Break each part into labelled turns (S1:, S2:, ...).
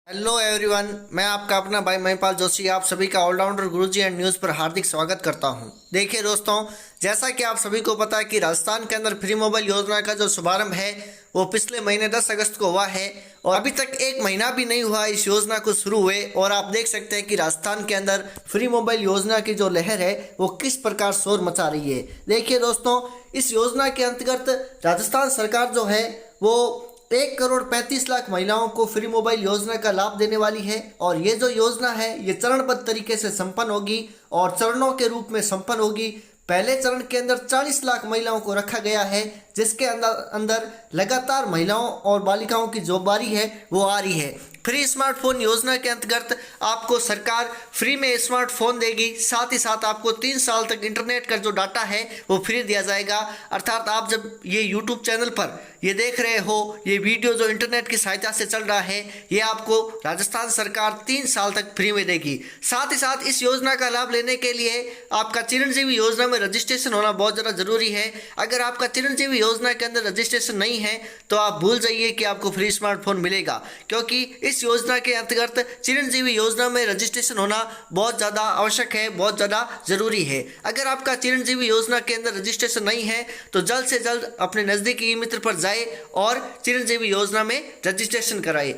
S1: Hello everyone, मैं आपका अपना भाई महिपाल जोशी आप सभी का ऑलराउंडर गुरुजी एंड न्यूज़ पर हार्दिक स्वागत करता हूं। देखिए दोस्तों, जैसा कि आप सभी को पता है कि राजस्थान के अंदर फ्री मोबाइल योजना का जो शुभारंभ है वो पिछले महीने 10 अगस्त को हुआ है और अभी तक एक महीना भी नहीं हुआ इस योजना को शुरू हुए। और आप देख सकते हैं कि राजस्थान के अंदर फ्री मोबाइल योजना की जो लहर है वो किस प्रकार शोर मचा रही है। देखिए दोस्तों, इस योजना के अंतर्गत राजस्थान सरकार जो है वो 1,35,00,000 महिलाओं को फ्री मोबाइल योजना का लाभ देने वाली है। और ये जो योजना है ये चरणबद्ध तरीके से संपन्न होगी और चरणों के रूप में संपन्न होगी। पहले चरण के अंदर 40 लाख महिलाओं को रखा गया है, जिसके अंदर लगातार महिलाओं और बालिकाओं की जो बारी है वो आ रही है। फ्री स्मार्टफोन योजना के अंतर्गत आपको सरकार फ्री में स्मार्टफोन देगी, साथ ही साथ आपको 3 साल तक इंटरनेट का जो डाटा है वो फ्री दिया जाएगा। अर्थात आप जब ये यूट्यूब चैनल पर ये देख रहे हो, ये वीडियो जो इंटरनेट की सहायता से चल रहा है ये आपको राजस्थान सरकार 3 साल तक फ्री में देगी। साथ ही साथ इस योजना का लाभ लेने के लिए आपका चिरंजीवी योजना में रजिस्ट्रेशन होना बहुत ज़्यादा जरूरी है। अगर आपका चिरंजीवी योजना के अंदर रजिस्ट्रेशन नहीं है तो आप भूल जाइए कि आपको फ्री स्मार्टफोन मिलेगा, क्योंकि इस योजना के अंतर्गत चिरंजीवी योजना में रजिस्ट्रेशन होना बहुत ज़्यादा आवश्यक है, बहुत ज़्यादा जरूरी है। अगर आपका चिरंजीवी योजना के अंदर रजिस्ट्रेशन नहीं है तो जल्द से जल्द अपने नज़दीकी ई मित्र पर जाए और चिरंजीवी योजना में रजिस्ट्रेशन कराए।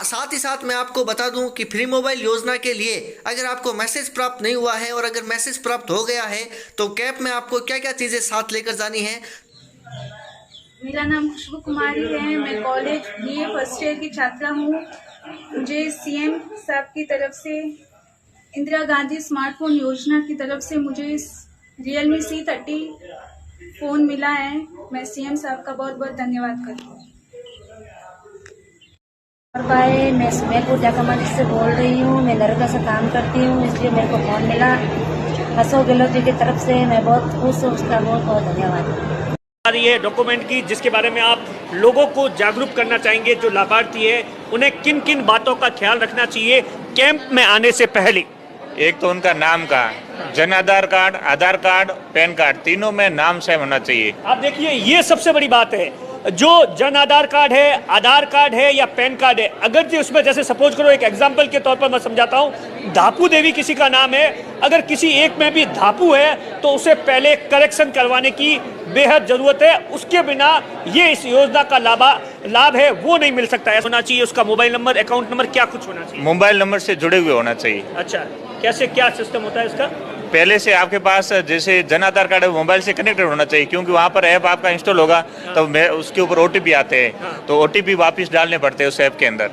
S1: साथ ही साथ मैं आपको बता दूं कि फ्री मोबाइल योजना के लिए अगर आपको मैसेज प्राप्त नहीं हुआ है और अगर मैसेज प्राप्त हो गया है तो कैप में आपको क्या क्या चीज़ें साथ लेकर जानी है।
S2: मेरा नाम खुशबू कुमारी है। मैं कॉलेज बीए फर्स्ट ईयर की छात्रा हूँ। मुझे सीएम साहब की तरफ से इंदिरा गांधी स्मार्टफोन योजना की तरफ से मुझे Realme C30 फ़ोन मिला है। मैं सीएम साहब का बहुत बहुत धन्यवाद करती हूँ।
S3: और भाई, मैं सुमेरपुर जाकामंडी से बोल रही हूँ। मैं नरेगा से काम करती हूँ, इसलिए मेरे को फ़ोन मिला अशोक गहलोत जी की तरफ से। मैं बहुत खुश हूँ, उसका बहुत बहुत धन्यवाद।
S4: ये डॉक्यूमेंट की जिसके बारे में आप लोगों को जागरूक करना चाहेंगे, जो लाभार्थी है उन्हें किन किन बातों का ख्याल रखना चाहिए कैंप में आने से पहले।
S5: एक तो उनका नाम का Jan Aadhaar card, pan card, तीनों में नाम सेम होना चाहिए।
S4: आप देखिए, ये सबसे बड़ी बात है। जो जन आधार कार्ड है या पैन कार्ड है, अगर जो उसमें जैसे सपोज करो, एक एग्जांपल के तौर पर मैं समझाता हूँ, धापू देवी किसी का नाम है, अगर किसी एक में भी धापू है तो उसे पहले करेक्शन करवाने की बेहद जरूरत है। उसके बिना ये इस योजना का लाभ है वो नहीं मिल सकता है। होना चाहिए उसका मोबाइल नंबर, अकाउंट नंबर, क्या कुछ होना चाहिए?
S5: मोबाइल नंबर से जुड़े हुए होना चाहिए।
S4: अच्छा, कैसे क्या सिस्टम होता है इसका?
S5: पहले से आपके पास जैसे जन आधार कार्ड है मोबाइल से कनेक्टेड होना चाहिए, क्योंकि वहाँ पर ऐप आपका इंस्टॉल होगा तो उसके ऊपर ओटीपी आते हैं, तो ओटीपी वापस डालने पड़ते हैं उस ऐप के अंदर।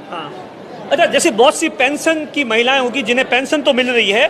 S4: अच्छा, जैसे बहुत सी पेंशन की महिलाएं होगी जिन्हें पेंशन तो मिल रही है,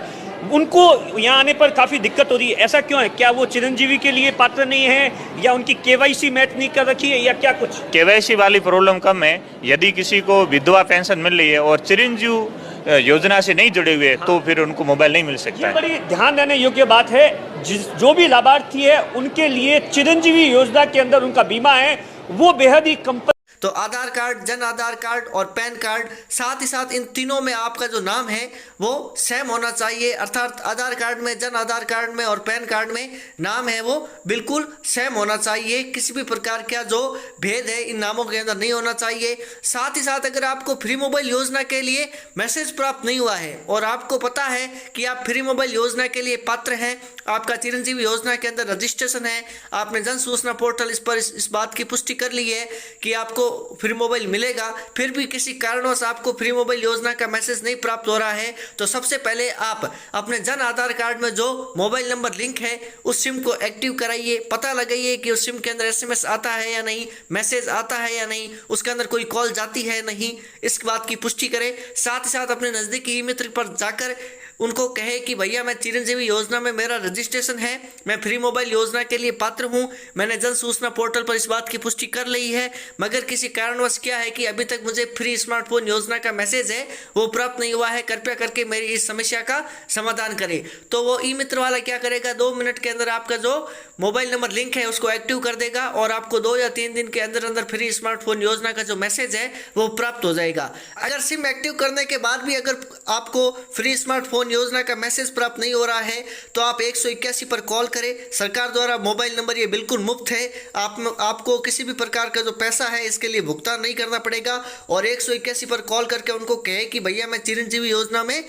S4: उनको यहाँ आने पर काफ़ी दिक्कत हो रही है, ऐसा क्यों है? क्या वो चिरंजीवी के लिए पात्र नहीं है या उनकी केवाईसी मैच नहीं कर रखी है या क्या कुछ?
S5: केवाईसी वाली प्रॉब्लम कम है। यदि किसी को विधवा पेंशन मिल रही है और चिरंजीवी योजना से नहीं जुड़े हुए तो फिर उनको मोबाइल नहीं मिल सकता है।
S4: बड़ी ध्यान देने योग्य बात है। जो भी लाभार्थी है उनके लिए चिरंजीवी योजना के अंदर उनका बीमा है वो बेहद ही कम।
S1: तो आधार कार्ड, जन आधार कार्ड और पैन कार्ड, साथ ही साथ इन तीनों में आपका जो नाम है वो सेम होना चाहिए। अर्थात आधार कार्ड में, जन आधार कार्ड में और पैन कार्ड में नाम है वो बिल्कुल सेम होना चाहिए। किसी भी प्रकार का जो भेद है इन नामों के अंदर नहीं होना चाहिए। साथ ही साथ अगर आपको फ्री मोबाइल योजना के लिए मैसेज प्राप्त नहीं हुआ है और आपको पता है कि आप फ्री मोबाइल योजना के लिए पात्र हैं, आपका चिरंजीवी योजना के अंदर रजिस्ट्रेशन है, आपने जन सूचना पोर्टल इस बात की पुष्टि कर ली है कि आपको फ्री मोबाइल मिलेगा, फिर भी किसी कारणवश आपको फ्री मोबाइल योजना का मैसेज नहीं प्राप्त हो रहा है, तो सबसे पहले आप अपने जन आधार कार्ड में जो मोबाइल नंबर लिंक है उस सिम को एक्टिव कराइए। पता लगाइए कि उस सिम के अंदर एसएमएस आता है या नहीं, मैसेज आता है या नहीं, उसके अंदर कोई कॉल जाती है नहीं, इस बात की पुष्टि करें। साथ ही साथ अपने नज़दीकी ई मित्र पर जाकर उनको कहे कि भैया मैं चिरंजीवी योजना में मेरा रजिस्ट्रेशन है, मैं फ्री मोबाइल योजना के लिए पात्र हूं, मैंने जन सूचना पोर्टल पर इस बात की पुष्टि कर ली है, मगर किसी कारणवश क्या है कि अभी तक मुझे फ्री स्मार्टफोन योजना का मैसेज है वो प्राप्त नहीं हुआ है, कृपया करके मेरी इस समस्या का समाधान करें। तो वो ई मित्र वाला क्या करेगा, 2 मिनट के अंदर आपका जो मोबाइल नंबर लिंक है उसको एक्टिव कर देगा और आपको 2 या 3 दिन के अंदर अंदर फ्री स्मार्टफोन योजना का जो मैसेज है वो प्राप्त हो जाएगा। अगर सिम एक्टिव करने के बाद भी अगर आपको फ्री स्मार्टफोन स्मार्टफोन योजना का मैसेज प्राप्त नहीं हो रहा है तो आप 181 पर कॉल करें। सरकार द्वारा मोबाइल नंबर ये बिल्कुल मुफ्त है, आपको किसी भी प्रकार का जो पैसा है इसके लिए भुगतान नहीं करना पड़ेगा। और 181 पर कॉल करके उनको कहे कि भैया मैं चिरंजीवी योजना में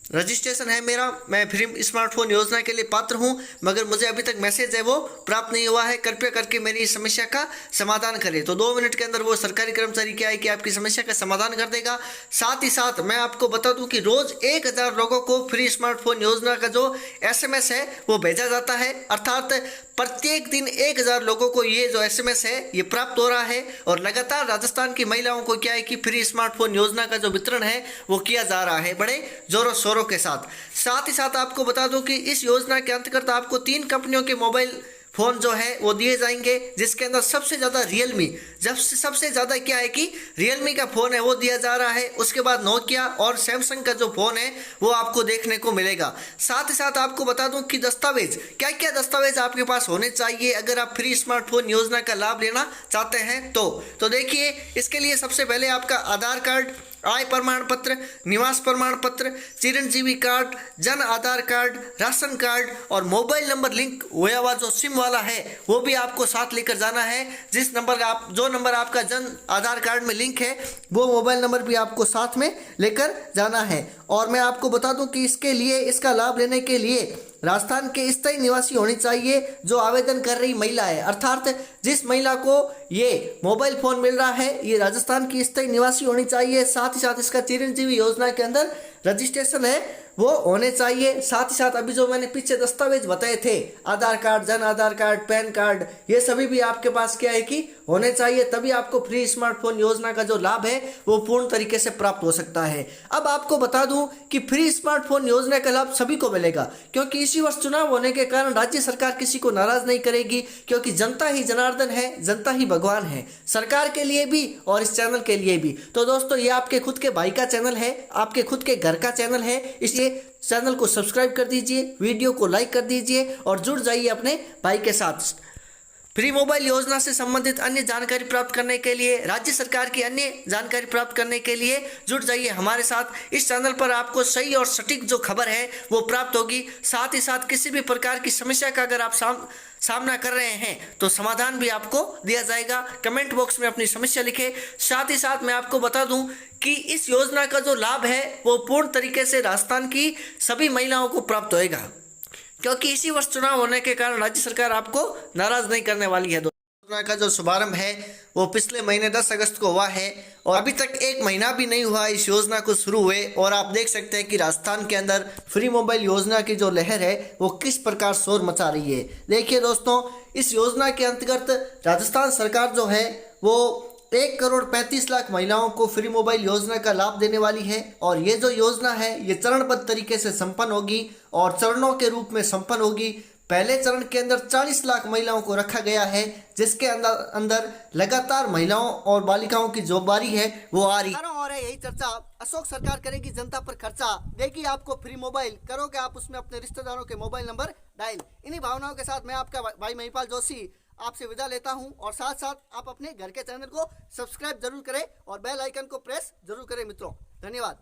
S1: रजिस्ट्रेशन है मेरा, मैं फ्री स्मार्टफोन योजना के लिए पात्र हूं, मगर मुझे अभी तक मैसेज है वो प्राप्त नहीं हुआ है, कृपया करके मेरी इस समस्या का समाधान करें। तो 2 मिनट के अंदर वो सरकारी कर्मचारी क्या है कि आपकी समस्या का समाधान कर देगा। साथ ही साथ मैं आपको बता दूं कि रोज 1000 लोगों को फ्री स्मार्टफोन योजना का जो SMS है वो भेजा जाता है, अर्थात प्रत्येक दिन 1000 लोगों को ये जो SMS है ये प्राप्त हो रहा है। और लगातार राजस्थान की महिलाओं को क्या है कि फ्री स्मार्टफोन योजना का जो वितरण है वो किया जा रहा है बड़े जोरों शोरों के साथ। साथ ही साथ आपको बता दूं कि इस योजना के अंतर्गत आपको 3 कंपनियों के मोबाइल फ़ोन जो है वो दिए जाएंगे, जिसके अंदर सबसे ज़्यादा रियलमी, सबसे ज़्यादा क्या है कि रियलमी का फ़ोन है वो दिया जा रहा है। उसके बाद नोकिया और सैमसंग का जो फ़ोन है वो आपको देखने को मिलेगा। साथ ही साथ आपको बता दूं कि दस्तावेज, क्या क्या दस्तावेज आपके पास होने चाहिए अगर आप फ्री स्मार्टफोन योजना का लाभ लेना चाहते हैं तो देखिए, इसके लिए सबसे पहले आपका आधार कार्ड, आय प्रमाण पत्र, निवास प्रमाण पत्र, Chiranjeevi card, Jan Aadhaar card, ration card और मोबाइल नंबर लिंक हुआ हुआ जो सिम वाला है वो भी आपको साथ लेकर जाना है। जो नंबर आपका जन आधार कार्ड में लिंक है वो मोबाइल नंबर भी आपको साथ में लेकर जाना है। और मैं आपको बता दूं कि इसका लाभ लेने के लिए राजस्थान के स्थायी निवासी होनी चाहिए जो आवेदन कर रही महिला है, अर्थात जिस महिला को ये मोबाइल फ़ोन मिल रहा है ये राजस्थान की स्थायी निवासी होनी चाहिए। साथ ही साथ इसका चिरंजीवी योजना के अंदर रजिस्ट्रेशन है वो होने चाहिए। साथ ही साथ अभी जो मैंने पीछे दस्तावेज बताए थे, आधार card, Jan Aadhaar card, pan card, ये सभी भी आपके पास क्या है कि होने चाहिए, तभी आपको फ्री स्मार्टफोन योजना का जो लाभ है वो पूर्ण तरीके से प्राप्त हो सकता है। अब आपको बता दूं कि फ्री स्मार्टफोन योजना का लाभ सभी को मिलेगा, क्योंकि इसी वर्ष चुनाव होने के कारण राज्य सरकार किसी को नाराज नहीं करेगी, क्योंकि जनता ही जनार्दन है, जनता ही भगवान है, सरकार के लिए भी और इस चैनल के लिए भी। तो दोस्तों ये आपके खुद के भाई का चैनल है, आपके खुद के घर का चैनल है, इसलिए चैनल को सब्सक्राइब कर दीजिए, वीडियो को लाइक कर दीजिए और जुड़ जाइए अपने भाई के साथ। फ्री मोबाइल योजना से संबंधित अन्य जानकारी प्राप्त करने के लिए, राज्य सरकार की अन्य जानकारी प्राप्त करने के लिए जुड़ जाइए हमारे साथ। इस चैनल पर आपको सही और सटीक जो खबर है वो प्राप्त होगी। साथ ही साथ किसी भी प्रकार की समस्या का अगर आप सामना कर रहे हैं तो समाधान भी आपको दिया जाएगा। कमेंट बॉक्स में अपनी समस्या लिखें। साथ ही साथ मैं आपको बता दूं कि इस योजना का जो लाभ है वो पूर्ण तरीके से राजस्थान की सभी महिलाओं को प्राप्त होएगा, क्योंकि इसी वर्ष चुनाव होने के कारण राज्य सरकार आपको नाराज नहीं करने वाली है। योजना का जो शुभारंभ है वो पिछले महीने 10 अगस्त को हुआ है और अभी तक 1 महीना भी नहीं हुआ इस योजना को शुरू हुए, और आप देख सकते हैं कि राजस्थान के अंदर फ्री मोबाइल योजना की जो लहर है वो किस प्रकार शोर मचा रही है। देखिए दोस्तों, इस योजना के अंतर्गत राजस्थान सरकार जो है वो 1,35,00,000 महिलाओं को फ्री मोबाइल योजना का लाभ देने वाली है। और ये जो योजना है ये चरणबद्ध तरीके से संपन्न होगी और चरणों के रूप में संपन्न होगी। पहले चरण के अंदर 40 लाख महिलाओं को रखा गया है, जिसके अंदर लगातार महिलाओं और बालिकाओं की जो बारी है वो आ रही है। और यही चर्चा, अशोक सरकार करेगी जनता पर खर्चा, देगी आपको फ्री मोबाइल, करोगे आप उसमें अपने रिश्तेदारों के मोबाइल नंबर डायल। इन्हीं भावनाओं के साथ मैं आपका भाई महिपाल जोशी आपसे विदा लेता हूं, और साथ साथ आप अपने घर के चैनल को सब्सक्राइब जरूर करें और बेल आइकन को प्रेस जरूर करें मित्रों। धन्यवाद।